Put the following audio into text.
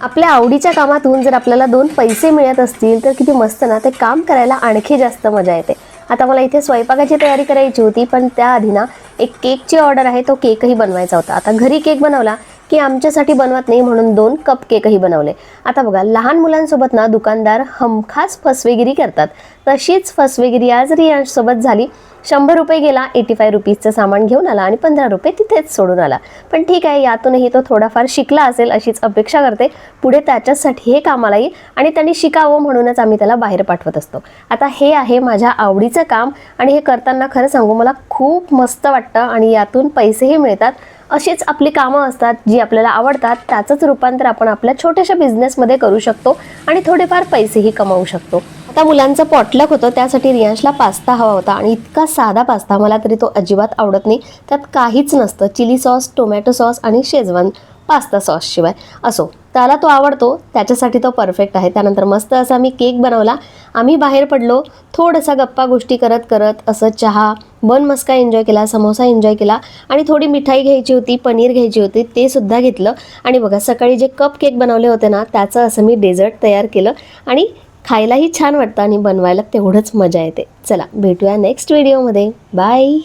आपल्या आवडीच्या कामातून जर आपल्याला 2 पैसे मिळत असतील तर किती मस्त ना, ते काम करायला आणखी जास्त मजा येते. आता मला इथे स्वयंपाकाची तयारी करायची होती, पण त्याआधी ना एक केकची ऑर्डर आहे, तो केकही बनवायचा होता. आता घरी केक बनवला की आमच्यासाठी बनवत नाही म्हणून 2 कप केकही बनवले. आता बघा, लहान मुलांसोबत ना दुकानदार हमखास फसवेगिरी करतात. तशीच फसवेगिरी आज रियांश सोबत झाली. 100 रुपये गेला, 85 रुपीजचं सामान घेऊन आला आणि 15 रुपये तिथेच सोडून आला. पण ठीक आहे, यातूनही तो थोडाफार शिकला असेल अशीच अपेक्षा करते. पुढे त्याच्यासाठी हे कामाला येईल आणि त्यांनी शिकावं म्हणूनच आम्ही त्याला बाहेर पाठवत असतो. आता हे आहे माझ्या आवडीचं काम आणि हे करताना खरं सांगू मला खूप मस्त वाटतं आणि यातून पैसेही मिळतात. अशीच आपली कामं असतात जी आपल्याला आवडतात, त्याचंच रूपांतर आपण आपल्या छोट्याशा बिझनेसमध्ये करू शकतो आणि थोडेफार पैसेही कमावू शकतो. आता मुलांचं पॉटलक होतं, त्यासाठी रियांशला पास्ता हवा होता आणि इतका साधा पास्ता, मला तरी तो अजिबात आवडत नाही. त्यात काहीच नसतं, चिली सॉस, टोमॅटो सॉस आणि शेजवान पास्ता सॉस शिवाय. असो, त्याला तो आवडतो, त्याच्यासाठी तो परफेक्ट आहे. त्यानंतर मस्त असा मी केक बनवला. आम्ही बाहेर पडलो, थोडासा गप्पा गोष्टी करत करत असं चहा, बन मस्का एन्जॉय केला, समोसा एन्जॉय केला आणि थोडी मिठाई घ्यायची होती, पनीर घ्यायची होती, ते सुद्धा घेतलं. आणि बघा, सकाळी जे कप केक बनवले होते ना, त्याचं असं मी डेझर्ट तयार केलं आणि खायलाही छान वाटतं आणि बनवायला तेवढंच मजा येते. चला, भेटूया नेक्स्ट व्हिडिओमध्ये. बाय.